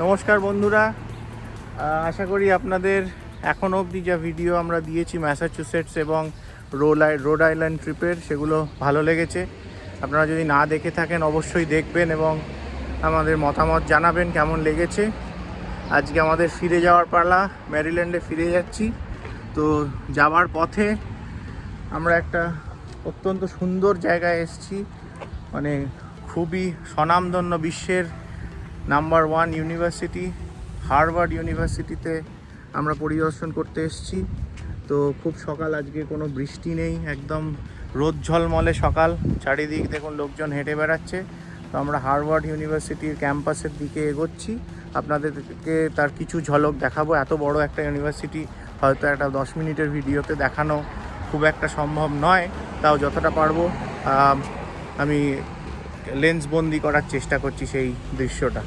নমস্কার বন্ধুরা, আশা করি আপনাদের এখনও অবধি যা ভিডিও আমরা দিয়েছি ম্যাসাচুসেটস এবং রোড আইল্যান্ড ট্রিপের, সেগুলো ভালো লেগেছে। আপনারা যদি না দেখে থাকেন অবশ্যই দেখবেন এবং আমাদের মতামত জানাবেন কেমন লেগেছে। আজকে আমাদের ফিরে যাওয়ার পালা, ম্যারিল্যান্ডে ফিরে যাচ্ছি। তো যাওয়ার পথে আমরা একটা অত্যন্ত সুন্দর জায়গায় এসেছি, মানে খুবই স্বনামধন্য বিশ্বের নাম্বার 1 ইউনিভার্সিটি হার্ভার্ড ইউনিভার্সিটিতে আমরা পরিদর্শন করতে এসেছি। তো খুব সকাল, আজকে কোনো বৃষ্টি নেই, একদম রোদ ঝলমলে সকাল, চারিদিক দেখুন লোকজন হেঁটে বেড়াচ্ছে। তো আমরা হার্ভার্ড ইউনিভার্সিটির ক্যাম্পাসের দিকে এগোচ্ছি, আপনাদেরকে তার কিছু ঝলক দেখাবো। এত বড় একটা ইউনিভার্সিটি হয়তো একটা 10 মিনিটের ভিডিওতে দেখানো খুব একটা সম্ভব নয়, তাও যতটা পারবো আমি লেন্স বন্দি করার চেষ্টা করছি সেই দৃশ্যটা।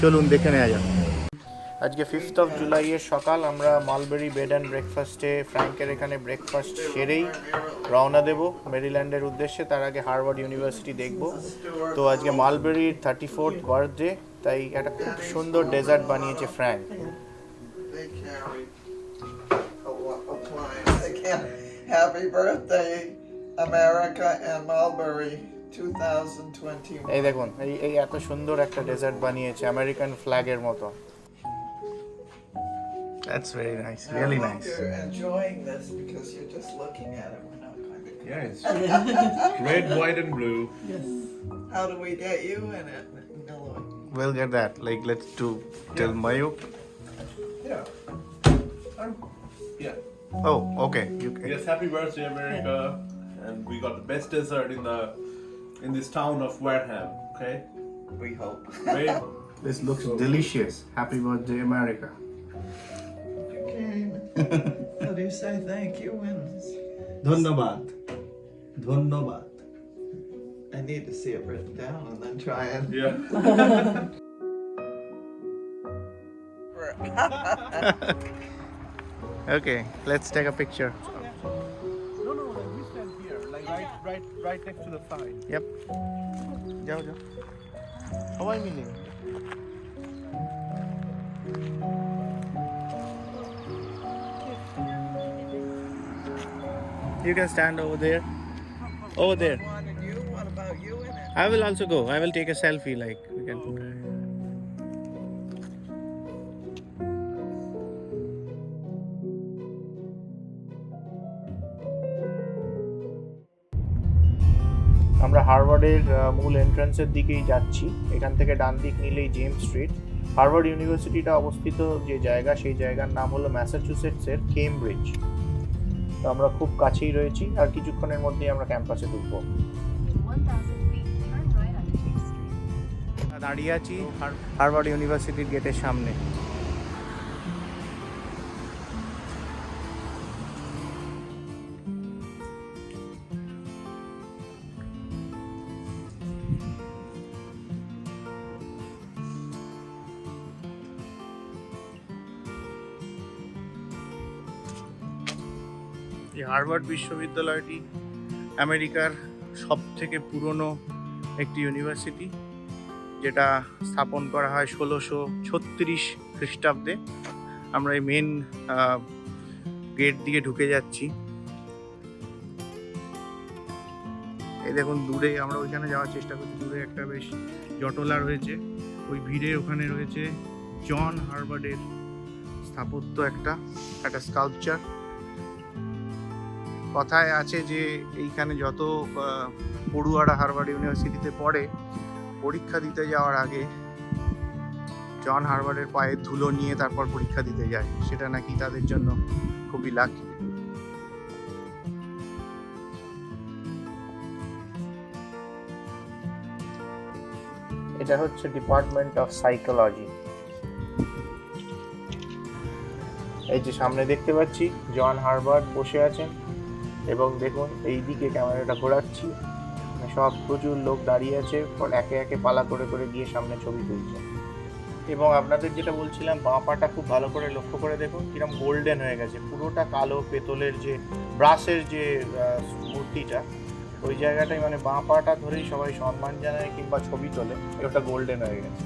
চলুন দেখে নেওয়া যাক। আজকে 5th of জুলাইয়ের সকাল, আমরা মালবেরি বেড অ্যান্ড ব্রেকফাস্টে ফ্র্যাঙ্কের এখানে ব্রেকফাস্ট সেরেই রওনা দেব মেরিল্যান্ডের উদ্দেশ্যে। তার আগে হার্ভার্ড ইউনিভার্সিটি দেখব। তো আজকে মালবেরির 34th বার্থডে, তাই একটা খুব সুন্দর ডেজার্ট বানিয়েছে Frank. Happy birthday, America and Mulberry 2021. এই দেখুন, এই এত সুন্দর একটা ডেজার্ট বানিয়েছে আমেরিকান ফ্ল্যাগের মতো। That's very nice, really nice. You're enjoying this because you're just looking at it. We're not going to. Yes. Red, white, and blue. Yes. How do we get you in it, Miller? We'll get that. Like, let's do till Mayu. Yeah. Yeah. Oh, okay. You can. Yes. Happy birthday, America! And we got the best dessert in this town of Wareham. Okay. We hope. Great. This looks delicious. Happy birthday, America. You came. How do you say thank you? Dhanyabad. Dhanyabad. I need to see it written down and then try it. Yeah. Okay, let's take a picture. No, we stand here, like right next to the sign. Yep. Jao. How are you doing? You can stand over there. Over there. Wanted you? What about you in it? I will also go. I will take a selfie. Like we can. আমরা হার্ভার্ডের মূল এন্ট্রান্সের দিকেই যাচ্ছি। এখান থেকে ডান দিক নিলেই James street. Harvard ইউনিভার্সিটিটা অবস্থিত যে জায়গা, সেই জায়গার নাম হলো ম্যাসাচুসেটসের কেমব্রিজ। তো আমরা খুব কাছেই রয়েছি, আর কিছুক্ষণের মধ্যেই আমরা ক্যাম্পাসে ঢুকবো। দাঁড়িয়ে আছি হার্ভার্ড ইউনিভার্সিটির গেটের সামনে। এই হার্ভার্ড বিশ্ববিদ্যালয়টি আমেরিকার সব থেকে পুরনো একটি ইউনিভার্সিটি, যেটা স্থাপন করা হয় 1636 খ্রিস্টাব্দে। আমরা এই মেন গেট দিয়ে ঢুকে যাচ্ছি। এই দেখুন দূরে, আমরা ওইখানে যাওয়ার চেষ্টা করছি। দূরে একটা বেশ জটলা রয়েছে, ওই ভিড়ের ওখানে রয়েছে জন হার্ভার্ডের স্থাপত্য একটা স্কাল্পচার। কথায় আছে যে এইখানে যত পড়ুয়ারা হার্ভার্ড ইউনিভার্সিটিতে পড়ে, পরীক্ষা দিতে যাওয়ার আগে জন হার্ভার্ডের পায়ের ধুলো নিয়ে তারপর পরীক্ষা দিতে যায়। সেটা নাকি তাদের জন্য খুবই লাকি। এটা হচ্ছে ডিপার্টমেন্ট অফ সাইকোলজি। এই যে সামনে দেখতে পাচ্ছি জন হার্ভার্ড বসে আছেন, এবং দেখুন এই দিকে ক্যামেরাটা ঘোরাচ্ছি, সব প্রচুর লোক দাঁড়িয়ে আছে, একে একে পালা করে করে গিয়ে সামনে ছবি তুলছে। এবং আপনাদের যেটা বলছিলাম, বাঁ পাটা খুব ভালো করে লক্ষ্য করে দেখুন কিরকম গোল্ডেন হয়ে গেছে, পুরোটা কালো পেতলের যে ব্রাসের যে মূর্তিটা, ওই জায়গাটায় মানে বাঁ পাটা ধরেই সবাই সম্মান জানায় কিংবা ছবি তোলে, ওটা গোল্ডেন হয়ে গেছে।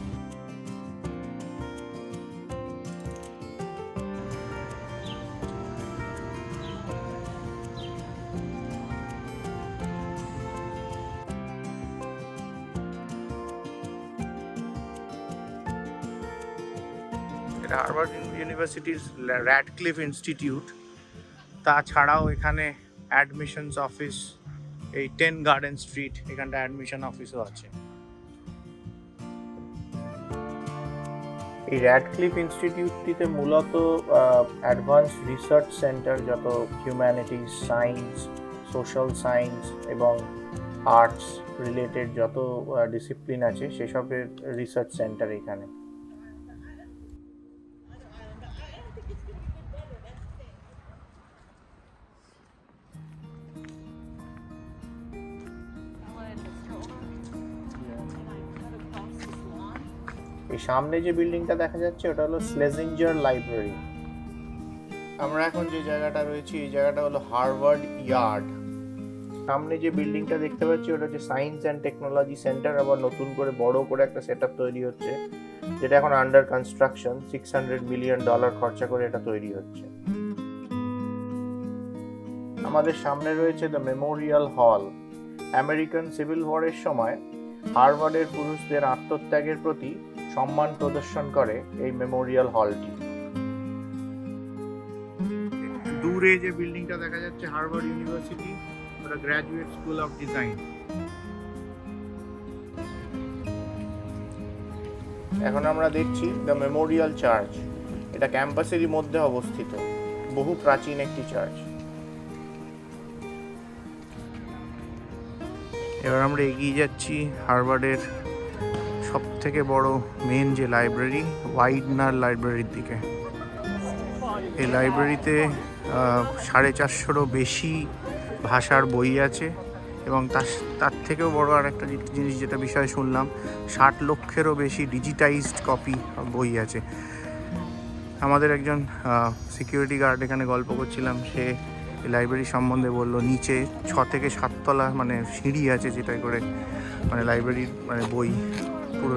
এটা হার্ভার্ড ইউনিভার্সিটির র্যাডক্লিফ ইনস্টিটিউট। তাছাড়াও এখানে অ্যাডমিশনস অফিস, এই 10 গার্ডেন স্ট্রিট, এখানটা অ্যাডমিশন অফিসও আছে। এই র্যাডক্লিফ ইনস্টিটিউটটিতে মূলত অ্যাডভান্স রিসার্চ সেন্টার, যত হিউম্যানিটিস, সায়েন্স, সোশ্যাল সায়েন্স এবং আর্টস রিলেটেড যত ডিসিপ্লিন আছে সেসবের রিসার্চ সেন্টার এখানে। এই সামনে যে বিল্ডিংটা দেখা যাচ্ছে ওটা হলো স্লেজিঞ্জার লাইব্রেরি। আমরা এখন যে জায়গাটা রয়েছি এই জায়গাটা হলো হার্ভার্ড ইয়ার্ড। সামনে যে বিল্ডিংটা দেখতে পাচ্ছি ওটা হচ্ছে সায়েন্স অ্যান্ড টেকনোলজি সেন্টার। আবার নতুন করে বড় করে একটা সেটআপ তৈরি হচ্ছে, যেটা এখন আন্ডার কনস্ট্রাকশন। $600 মিলিয়ন খরচা করে এটা তৈরি হচ্ছে। আমাদের সামনে রয়েছে দ্য মেমোরিয়াল হল। আমেরিকান সিভিল ওয়ারের সময় হার্ভার্ডের পুরুষদের আত্মত্যাগের প্রতি সম্মান প্রদর্শন করে এই মেমোরিয়াল হলটি। দূরে যে বিল্ডিংটা দেখা যাচ্ছে হার্ভার্ড ইউনিভার্সিটি, ওটা গ্র্যাজুয়েট স্কুল অফ ডিজাইন। এখন আমরা দেখছি দ্য মেমোরিয়াল চার্চ। এটা ক্যাম্পাসেরই মধ্যে অবস্থিত, বহু প্রাচীন একটি চার্চ। এবার আমরা এগিয়ে যাচ্ছি হার্ভার্ডের সব থেকে বড় মেন যে লাইব্রেরি, ওয়াইডনার লাইব্রেরির দিকে। এই লাইব্রেরিতে 450-ও বেশি ভাষার বই আছে এবং তার থেকেও বড় আর একটা জিনিস যেটা বিষয় শুনলাম, 60 লক্ষেরও বেশি ডিজিটাইজড কপি বই আছে। আমাদের একজন সিকিউরিটি গার্ড এখানে গল্প করছিলাম, সে এই লাইব্রেরি সম্বন্ধে বলল নিচে 6 থেকে 7 তলা মানে সিঁড়ি আছে, যেটা করে মানে লাইব্রেরির মানে বই পুরো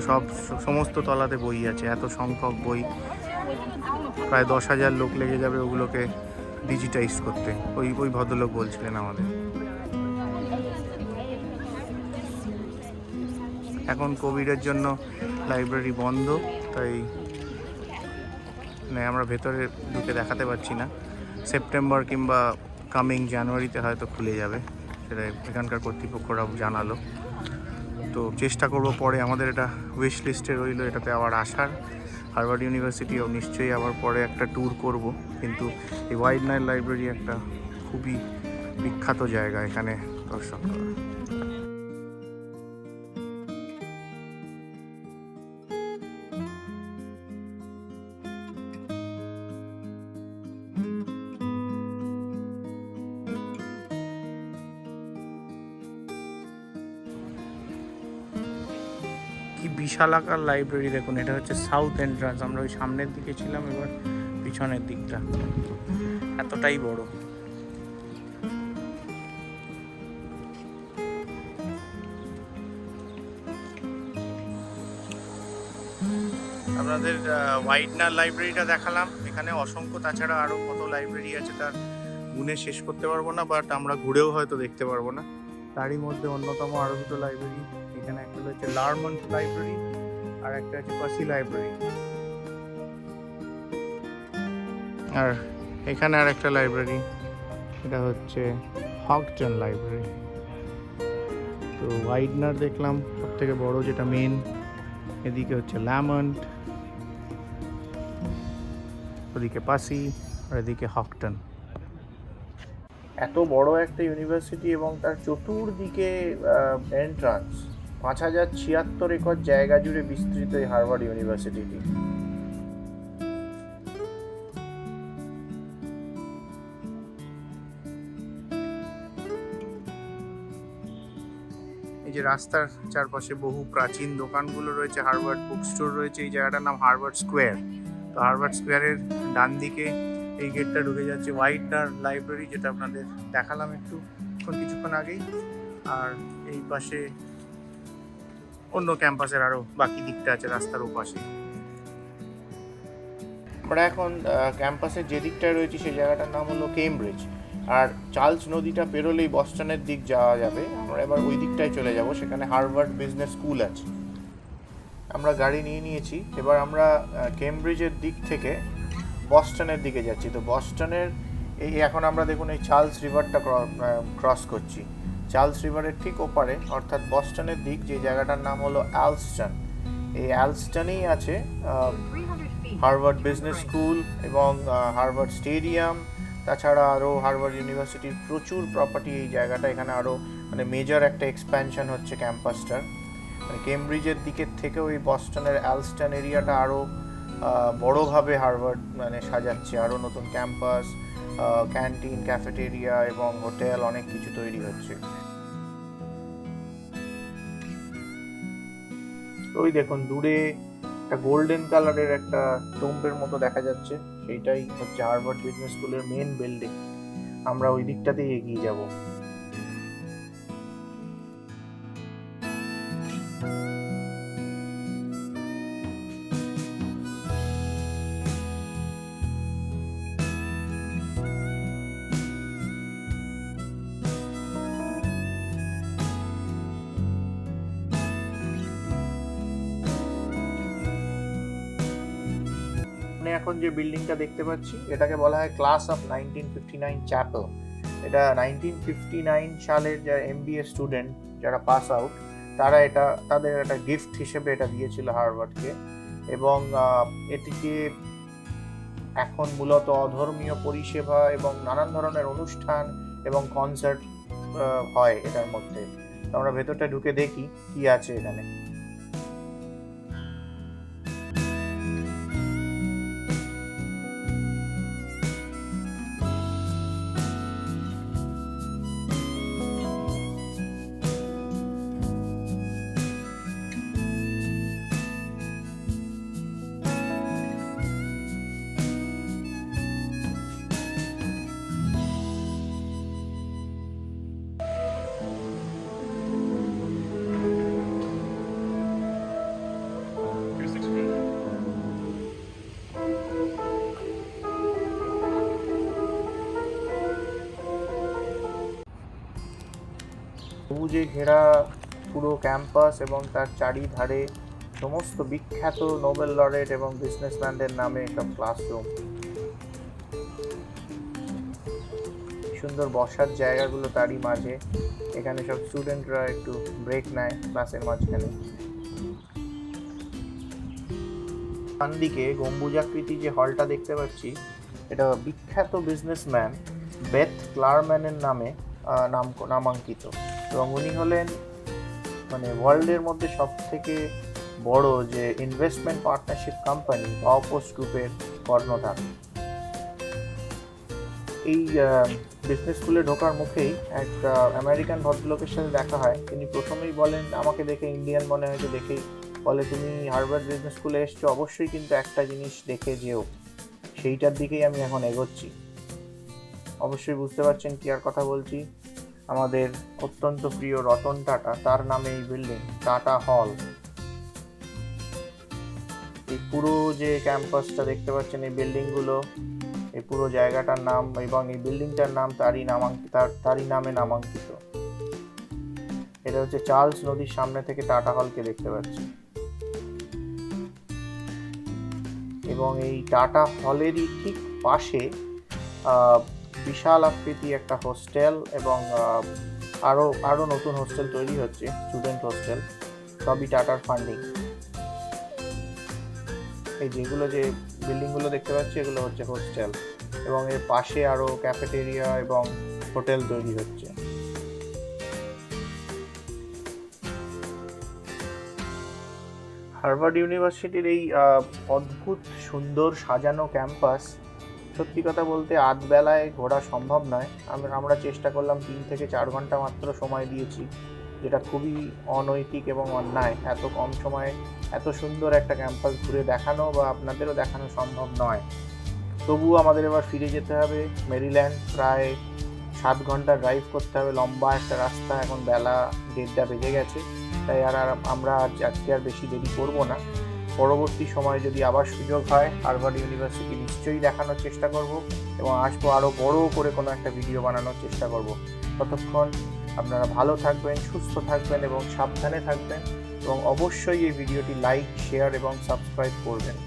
সমস্ত তলাতে বই আছে। এত সংখ্যক বই, প্রায় 10,000 লোক লেগে যাবে ওগুলোকে ডিজিটাইজ করতে, ওই ভদ্রলোক বলছিলেন আমাদের। এখন কোভিডের জন্য লাইব্রেরি বন্ধ, তাই মানে আমরা ভেতরে ঢুকে দেখাতে পারছি না। সেপ্টেম্বর কিংবা কামিং জানুয়ারিতে হয়তো খুলে যাবে, সেটা এখানকার কর্তৃপক্ষরাও জানালো। তো চেষ্টা করব পরে, আমাদের এটা উইশ লিস্টে রইল এটাতে আবার আসার। হার্ভার্ড ইউনিভার্সিটিও নিশ্চয়ই আবার পরে একটা ট্যুর করব, কিন্তু এই ওয়াইডনার লাইব্রেরি একটা খুবই বিখ্যাত জায়গা এখানে দর্শন করা। কি বিশাল আকার লাইব্রেরি দেখুন। এটা হচ্ছে সাউথ এন্ট্রান্স, আমরা ওই সামনের দিকে ছিলাম, এবার পিছনের দিকটা এতটাই বড়। আপনাদের ওয়াইডনার লাইব্রেরিটা দেখালাম, এখানে অসংখ্য তাছাড়া আরও কত লাইব্রেরি আছে তার গুণে শেষ করতে পারবো না, বাট আমরা ঘুরেও হয়তো দেখতে পারবো না। তারই মধ্যে অন্যতম আরও দুটো লাইব্রেরি এখানে, একটা হচ্ছে লার্মান লাইব্রেরি আর একটা হচ্ছে পাসি লাইব্রেরি। আর এখানে আর একটা লাইব্রেরি, এটা হচ্ছে হকটন লাইব্রেরি। তো ওয়াইডনার দেখলাম সব থেকে বড়, যেটা মেন। এদিকে হচ্ছে ল্যামন্ট, ওদিকে পাসি, আর এদিকে হকটন। এত বড় একটা ইউনিভার্সিটি এবং তার চতুর্দিকে এন্ট্রান্স, 5076 একর জায়গা জুড়ে বিস্তৃত এই হার্ভার্ড ইউনিভার্সিটিটি। এই যে রাস্তার চারপাশে বহু প্রাচীন দোকানগুলো রয়েছে, হার্ভার্ড বুক স্টোর রয়েছে। এই জায়গাটার নাম হার্ভার্ড স্কোয়ার। তো হার্ভার্ড স্কোয়ারের ডান দিকে এই গেটটা ঢুকে যাচ্ছে ওয়াইডনার লাইব্রেরি, যেটা আপনাদের দেখালাম কিছুক্ষণ আগেই। আর এই পাশে অন্য ক্যাম্পাসের আরও বাকি দিকটা আছে রাস্তার ওপাশে। আমরা এখন ক্যাম্পাসের যে দিকটায় রয়েছি সেই জায়গাটার নাম হলো কেমব্রিজ। আর চার্লস নদীটা পেরোলেই বস্টনের দিক যাওয়া যাবে। আমরা এবার ওই দিকটায় চলে যাব, সেখানে হার্ভার্ড বিজনেস স্কুল আছে। আমরা গাড়ি নিয়ে নিয়েছি। এবার আমরা কেমব্রিজের দিক থেকে বস্টনের দিকে যাচ্ছি। তো বস্টনের এই এখন আমরা দেখুন এই চার্লস রিভারটা ক্রস করছি। চার্লস রিভারের ঠিক ওপারে অর্থাৎ বস্টনের দিক যে জায়গাটার নাম হলো অ্যালস্টন। এই অ্যালস্টনেই আছে হার্ভার্ড বিজনেস স্কুল এবং হার্ভার্ড স্টেডিয়াম, তাছাড়া আরও হার্ভার্ড ইউনিভার্সিটির প্রচুর প্রপার্টি এই জায়গাটা। এখানে আরও মানে মেজর একটা এক্সপ্যানশন হচ্ছে ক্যাম্পাসটার। মানে কেমব্রিজের দিকের থেকেও এই বস্টনের অ্যালস্টন এরিয়াটা আরও বড়োভাবে হার্ভার্ড মানে সাজাচ্ছে। আরও নতুন ক্যাম্পাস, ক্যান্টিন, ক্যাফেটেরিয়া এবং হোটেল অনেক কিছু তৈরি হচ্ছে। ওই দেখুন দূরে একটা গোল্ডেন কালারের একটা টোম্বের মতো দেখা যাচ্ছে, সেইটাই হচ্ছে হার্ভার্ড বিজনেস স্কুলের মেন বিল্ডিং। আমরা ওই দিকটাতেই এগিয়ে যাব। এখন যে বিল্ডিংটা দেখতে পাচ্ছি এটাকে বলা হয় ক্লাস অফ 1959 চ্যাপেল। এটা 1959 সালের যারা MBA স্টুডেন্ট যারা পাস আউট তারা এটা তাদের একটা গিফট হিসেবে এটা দিয়েছিল হার্ভার্ডকে। এবং এটিকে এখন মূলত অধর্মীয় পরিষেবা এবং নানান ধরনের অনুষ্ঠান এবং কনসার্ট হয় এটার মধ্যে। আমরা ভেতরটা ঢুকে দেখি কি আছে এখানে। সবুজে ঘেরা পুরো ক্যাম্পাস এবং তার চারিধারে সমস্ত বিখ্যাত নোবেল লরেট এবং বিজনেসম্যানদের নামে সব ক্লাসরুম। সুন্দর বসার জায়গাগুলো তারই মাঝে। এখানে সব স্টুডেন্টরা একটু ব্রেক নেয় ক্লাসের মাঝখানে। ডান দিকে গম্বুজাকৃতি যে হলটা দেখতে পাচ্ছি এটা বিখ্যাত বিজনেসম্যান বেথ ক্লারম্যানের নামে নামাঙ্কিত। এবং উনি হলেন মানে ওয়ার্ল্ডের মধ্যে সব থেকে বড় যে ইনভেস্টমেন্ট পার্টনারশিপ কোম্পানি অপোস্ট গ্রুপের কর্ণধার। এই বিজনেস স্কুলে ঢোকার মুখেই এক আমেরিকান ভদ্রলোকের সাথে দেখা হয়। তিনি প্রথমেই বলেন, আমাকে দেখে ইন্ডিয়ান মনে হয়েছে দেখেই বলে, তুমি হার্ভার্ড বিজনেস স্কুলে এসছো, অবশ্যই কিন্তু একটা জিনিস দেখে যেও। সেইটার দিকেই আমি এখন এগোচ্ছি। অবশ্যই বুঝতে পারছেন কি আর কথা বলছি। আমাদের অত্যন্ত প্রিয় রতন টাটা, তার নামে এই বিল্ডিং টাটা হল। এই পুরো যে ক্যাম্পাসটা দেখতে পাচ্ছেন, এই বিল্ডিংগুলো, এই পুরো জায়গাটার নাম এবং এই বিল্ডিংটার নাম তারই নামে নামাঙ্কিত। এটা হচ্ছে চার্লস নদীর সামনে থেকে টাটা হলকে দেখতে পাচ্ছি। এবং এই টাটা হলেরই ঠিক পাশে বিশাল আকৃতি একটা হোস্টেল এবং আরো নতুন হোস্টেল তৈরি হচ্ছে, স্টুডেন্ট হোস্টেল, সবই টাটার ফান্ডিং। এই যেগুলো যে বিল্ডিংগুলো দেখতে পাচ্ছি এগুলো হচ্ছে হোস্টেল এবং এর পাশে আরো ক্যাফেটেরিয়া এবং হোটেল তৈরি হচ্ছে। হার্ভার্ড ইউনিভার্সিটির এই অদ্ভুত সুন্দর সাজানো ক্যাম্পাস, সত্যি কথা বলতে আধবেলায় ঘোরা সম্ভব নয়। আমরা চেষ্টা করলাম 3 থেকে 4 ঘন্টা মাত্র সময় দিয়েছি, যেটা খুবই অনৈতিক এবং অন্যায়। এত কম সময়ে এত সুন্দর একটা ক্যাম্পাস ঘুরে দেখানো বা আপনাদেরও দেখানো সম্ভব নয়। তবুও আমাদের এবার ফিরে যেতে হবে মেরিল্যান্ড। প্রায় 7 ঘন্টা ড্রাইভ করতে হবে, লম্বা একটা রাস্তা। এখন বেলা 1:30 বেজে গেছে, তাই আমরা আজকে আর বেশি দেরি করব না। পরবর্তী সময়ে যদি আবার সুযোগ হয় হার্ভার্ড ইউনিভার্সিটি নিশ্চয়ই দেখানোর চেষ্টা করব এবং আসবো আরও বড় করে কোনো একটা ভিডিও বানানোর চেষ্টা করব। ততক্ষণ আপনারা ভালো থাকবেন, সুস্থ থাকবেন এবং সাবধানে থাকবেন। এবং অবশ্যই এই ভিডিওটি লাইক, শেয়ার এবং সাবস্ক্রাইব করবেন।